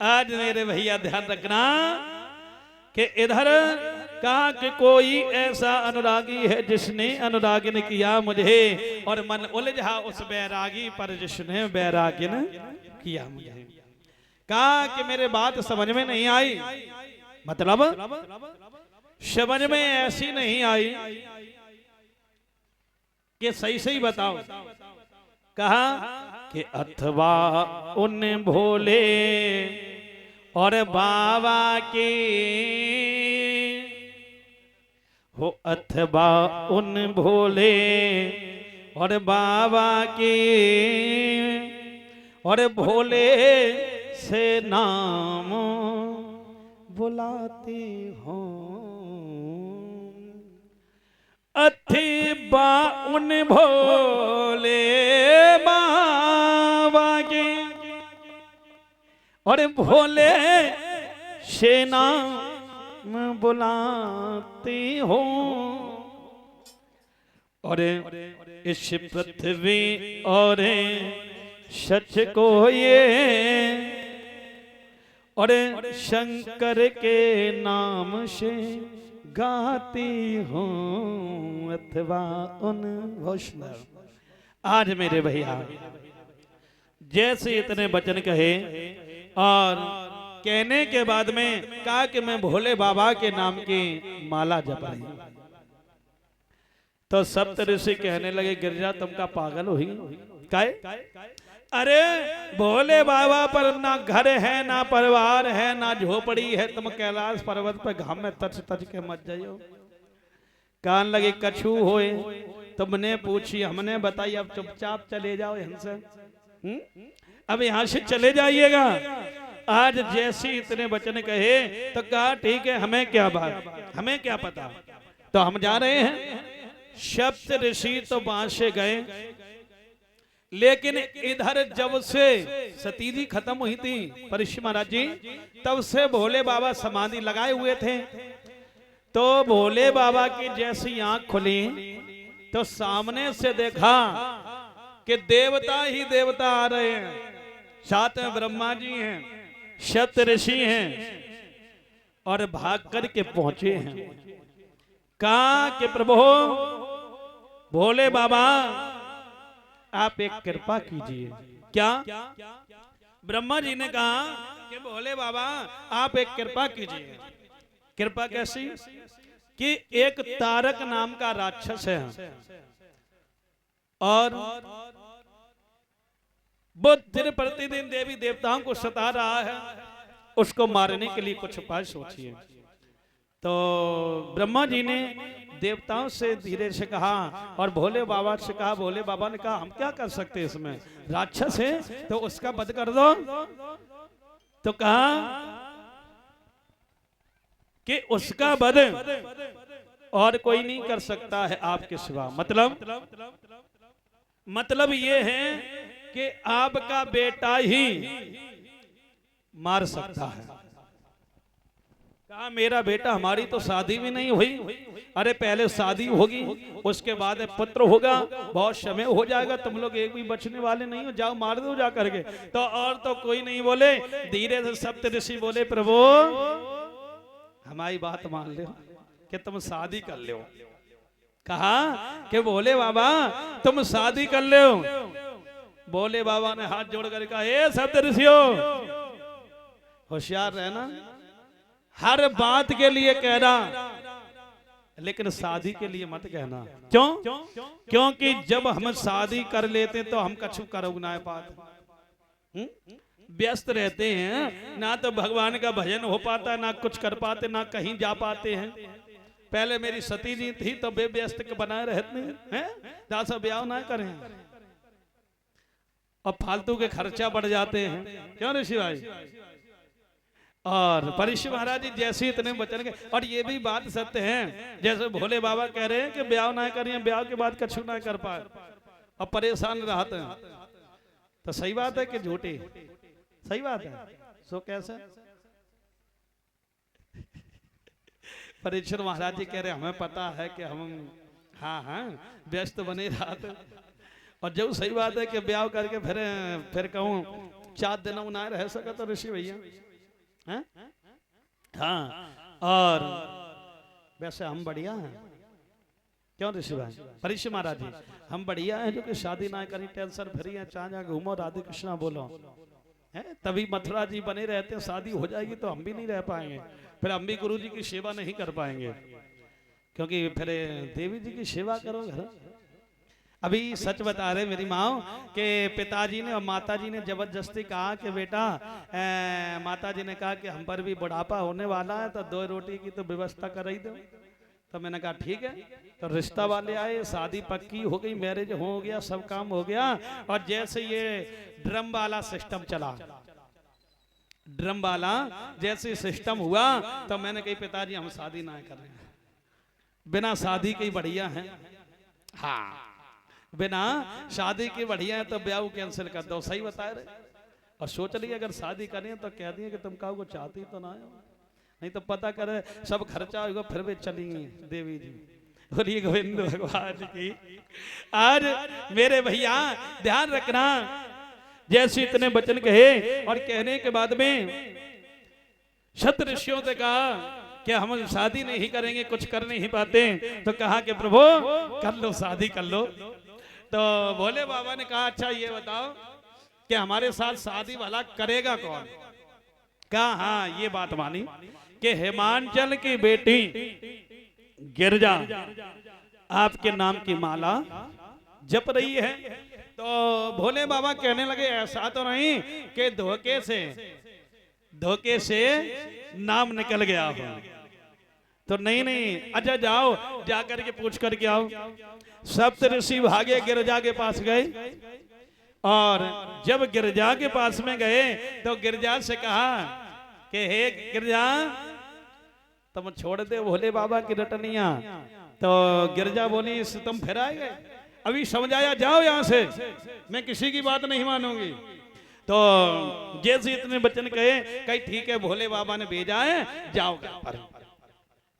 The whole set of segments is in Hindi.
आज मेरे भैया ध्यान रखना कि इधर कहा कि कोई ऐसा अनुरागी है जिसने अनुरागिन किया मुझे, और मन उलझा उस बैरागी पर जिसने बैरागिन किया मुझे। कहा कि मेरे बात समझ में नहीं आई, मतलब समझ में ऐसी नहीं आई कि सही सही बताओ। कहा कि अथवा उन भोले और बाबा के हो, अथवा उन भोले और बाबा के, और भोले से नाम बुलाती हो, अथवा उन भोले बाबा के और भोले से नाम बुलाती हो, और इस पृथ्वी और सच को ये, और शंकर के नाम से गाती हूँ, अथवा उन वैष्णव। आज मेरे भैया जैसे इतने वचन कहे और कहने के बाद में कहा कि मैं भोले बाबा के नाम की माला जप रही, तो सप्त ऋषि कहने लगे गिरजा तुम का पागल हुई काहे? अरे भोले बाबा पर ना घर है ना परिवार है ना झोपड़ी है, तुम कैलाश पर्वत पर घाम में तच तच के मत जाइयो। कान लगे कछू होए, तुमने पूछी हमने बताई, अब चुपचाप चले जाओ यहाँ से, अब यहाँ से चले जाइएगा। आज जैसी इतने वचन कहे तो कहा ठीक है, हमें क्या बात, हमें क्या पता, तो हम जा रहे हैं। सप्त ऋषि तो वहां से गए, लेकिन इधर जब से सती जी खत्म हुई थी परीक्षित महाराज जी, तब से भोले बाबा समाधि लगाए हुए थे। तो भोले बाबा की जैसी आंख खुली तो सामने से देखा कि देवता ही देवता आ रहे हैं, साथ में ब्रह्मा जी हैं, सप्त ऋषि हैं, और भाग करके पहुंचे हैं। कहा कि प्रभु भोले बाबा आप एक कृपा कीजिए। क्या? ब्रह्मा जी ने कहा कि भोले बाबा आप एक कृपा कीजिए। कृपा कैसी? कि एक तारक नाम का राक्षस है और वो दिन प्रतिदिन देवी देवताओं को सता रहा है, उसको मारने के लिए कुछ उपाय सोचिए। तो ब्रह्मा जी ने देवताओं से धीरे से कहा और भोले बाबा से कहा। भोले बाबा ने कहा हम क्या कर सकते हैं, इसमें राक्षस है तो उसका वध कर दो। तो कहा कि उसका वध और कोई नहीं कर सकता है आपके सिवा। मतलब ये है कि आपका बेटा ही मार सकता है। कहा मेरा बेटा, हमारी तो शादी भी नहीं हुई, अरे पहले शादी होगी उसके बाद पुत्र होगा, बहुत समय हो जाएगा, तुम लोग एक भी बचने वाले नहीं हो, जाओ मार दो जा करके। तो और तो कोई नहीं बोले। धीरे से सप्त ऋषि बोले प्रभु हमारी बात मान लो कि तुम शादी कर लो। कहा कि भोले बाबा तुम शादी कर लो। भोले बाबा ने हाथ जोड़ कर कहा हे सप्त ऋषियों, होशियार रहना, हर बात के लिए कहना लेकिन शादी के लिए मत कहना। क्यों? क्योंकि जब हम शादी कर लेते तो हम कछु कर ना पाते, व्यस्त रहते हैं, ना तो भगवान का भजन हो पाता, ना कुछ कर पाते, ना कहीं जा पाते हैं। पहले मेरी सती जी थी तो वे व्यस्त बनाए रहते हैं, दासा ब्याह ना करें और फालतू के खर्चा बढ़ जाते हैं। क्यों ऋषि भाई? और परीक्षित महाराज जी जैसे इतने वचन के, और ये भी बात सत्य है जैसे भोले बाबा कह रहे हैं कि ब्याह ना करिए, ब्याह के बाद कछु ना कर पाए और परेशान रहते हैं। तो सही बात है कि झूठी? सही बात है। सो कैसे? परीक्षित महाराज जी कह रहे हमें पता है कि हम हाँ व्यस्त बने रहते, और जब सही बात है कि ब्याह करके फिर कहूँ 4 दिन ना रह सका तो ऋषि भैया हैं? हाँ, और वैसे हम बढ़िया हैं क्यों ऋषि भाई परीक्षित महाराज जी, हम बढ़िया हैं जो कि शादी ना करी, टेंशन फ्री है, चाह घूमो, राधे कृष्णा बोलो है, तभी मथुरा जी बने रहते हैं। शादी हो जाएगी तो हम भी नहीं रह पाएंगे, फिर हम भी गुरु जी की सेवा नहीं कर पाएंगे, क्योंकि फिर देवी जी की सेवा करो घर। अभी सच बता रहे मेरी माँ के पिताजी ने और माताजी ने जबरदस्ती कहा कि बेटा माताजी ने कहा कि हम पर भी बुढ़ापा होने वाला है तो 2 रोटी की तो व्यवस्था कर ही दो। तो मैंने कहा ठीक है, तो रिश्ता वाले आए, शादी पक्की हो गई, मैरिज हो गया, सब काम हो गया। और जैसे ये ड्रम वाला सिस्टम चला, ड्रम वाला जैसे सिस्टम हुआ तो मैंने कही पिताजी हम शादी ना कर रहे हैं, बिना शादी के बढ़िया है। हाँ, बिना शादी के बढ़िया है, तो ब्याह कैंसिल कर दो। सही बता रहे। और सोच लिया अगर शादी करें तो कह दिए कि तुम काऊ को चाहती तो ना, नहीं तो पता करे सब खर्चा होगा फिर भी चलेंगी देवी जी। बोलिए गोविंद भगवान की। आज मेरे भैया ध्यान रखना, जैसे इतने वचन कहे और कहने के बाद में शत ऋषियों से कहा कि हम शादी नहीं करेंगे, कुछ कर नहीं पाते, तो कहा कि प्रभु कर लो, शादी कर लो। तो भोले बाबा ने कहा अच्छा ये बताओ कि हमारे साथ शादी वाला करेगा कौन? कहा हाँ ये बात मानी कि हिमांचल की बेटी गिरजा आपके नाम की माला जप रही है। तो भोले बाबा कहने लगे ऐसा तो नहीं कि धोखे से नाम निकल गया हो। तो नहीं, अच्छा जाओ जाकर के पूछ करके आओ। सप्त ऋषि भागे गिरजा के पास गए, और जब गिरजा के पास में गए तो गिरजा से कहा कि हे गिरजा तुम छोड़ दे भोले बाबा की रटनिया। तो गिरजा बोली तुम फिर आए गए, अभी समझाया जाओ यहां से, मैं किसी की बात नहीं मानूंगी। तो जैसे इतने वचन कहे कहीं ठीक है भोले बाबा ने भेजा है, जाओ।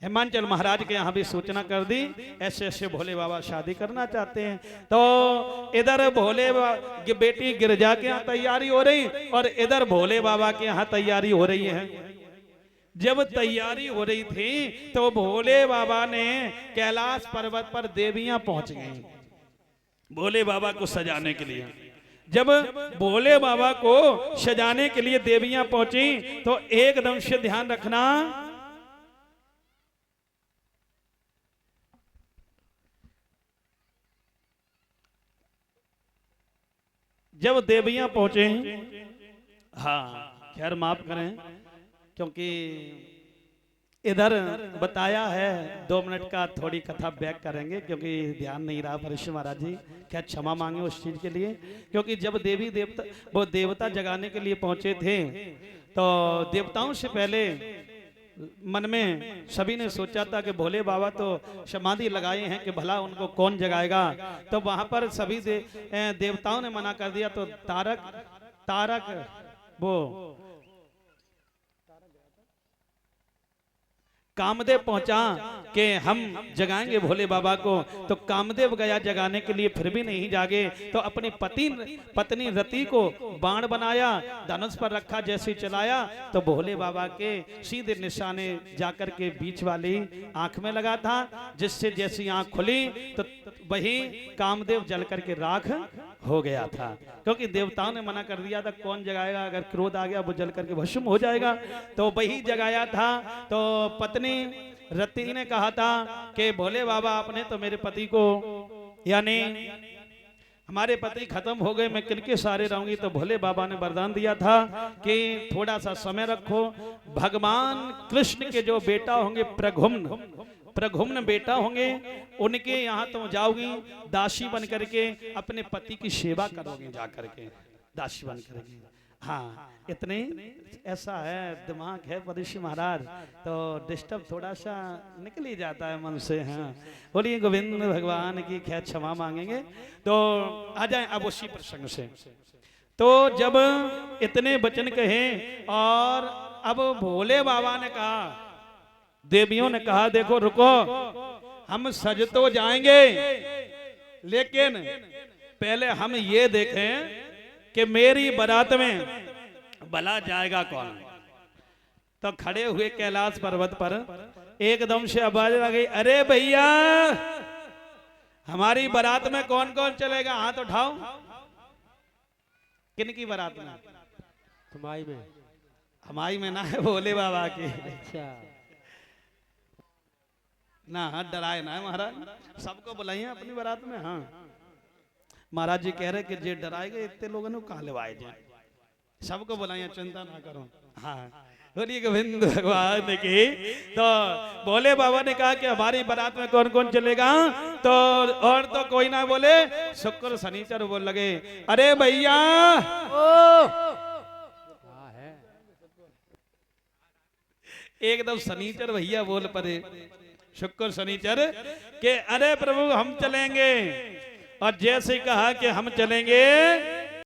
हिमांचल महाराज के यहाँ भी सूचना कर दी ऐसे ऐसे भोले बाबा शादी करना चाहते हैं। तो इधर भोले बाबा की बेटी गिरजा के यहाँ तैयारी हो रही और इधर भोले बाबा के यहाँ तैयारी हो रही है। जब तैयारी हो रही थी तो भोले बाबा ने कैलाश पर्वत पर देवियां पहुंच गईं भोले बाबा को सजाने के लिए। जब भोले बाबा को सजाने के लिए देवियां पहुंची तो एकदम से ध्यान रखना, जब देवियां पहुंचे, हाँ खैर माफ करें क्योंकि इधर बताया है 2 मिनट का थोड़ी कथा बैक करेंगे क्योंकि ध्यान नहीं रहा परीक्षित महाराज जी, क्या क्षमा मांगे उस चीज के लिए। क्योंकि जब देवी देवता वो देवता जगाने के लिए पहुंचे थे तो देवताओं से पहले मन में सभी ने सोचा था कि भोले बाबा तो समाधि लगाए हैं कि भला उनको कौन जगाएगा। तो वहां पर सभी देवताओं ने मना कर दिया। तो तारक वो कामदेव पहुंचा कि हम जगाएंगे भोले बाबा को। तो कामदेव गया जगाने के लिए, फिर भी नहीं जागे। तो अपनी पत्नी रति को बाण बनाया, धनुष पर रखा, जैसे चलाया तो भोले बाबा के सीधे निशाने जाकर के बीच वाली आंख में लगा था, जिससे जैसी आंख खुली तो वही कामदेव जल करके राख हो गया था। क्योंकि देवताओं ने मना कर दिया था कौन जगाएगा, अगर क्रोध आ गया वो जल करके भस्म हो जाएगा। तो वही जगाया था। तो पत्नी रति ने कहा था कि भोले बाबा आपने तो मेरे पति को, यानी हमारे पति खत्म हो गए, मैं किनके सहारे रहूंगी। तो भोले बाबा ने वरदान दिया था कि थोड़ा सा समय रखो, भगवान कृष्ण के जो बेटा होंगे प्रघुम्न बेटा होंगे, उनके यहाँ तुम जाओगी दासी बन करके, अपने पति की सेवा करोगे जाकर के दासी बन करके। हाँ इतने ऐसा है दिमाग है परीक्षित महाराज, तो डिस्टर्ब थोड़ा सा निकल ही जाता है मन से। हाँ बोलिए गोविंद भगवान की खैर क्षमा मांगेंगे। तो आ जाए अब उसी प्रसंग से। तो जब इतने वचन कहे और अब भोले बाबा ने कहा, देवियों ने कहा देखो रुको, हम सज तो जाएंगे लेकिन पहले हम ये देखें कि मेरी बारात में भला जाएगा कौन। तो खड़े हुए कैलाश पर्वत पर एकदम से आवाज आ गई, अरे भैया हमारी बारात में कौन कौन चलेगा, हाथ उठाओ। किन की बारात में? हमारी में। हमारी में ना है, भोले बाबा की। अच्छा ना हाथ डराए ना है महाराज, सबको बुलाइए अपनी बारात में। हाँ महाराज जी कह रहे कि जे डराए गए इतने लोगों ने कहा लेवाए जाए, सबको बुलाइए, चिंता ना करो। हाँ बोलिए गोविंद भगवान की। तो भोले बाबा ने कहा कि हमारी बारात में कौन कौन चलेगा, तो और तो कोई ना बोले, शुक्र शनिचर बोल लगे, अरे भैया एकदम शनिचर भैया बोल पड़े, शुक्र शनिचर के अरे प्रभु हम चलेंगे। और जैसे कहा कि हम चलेंगे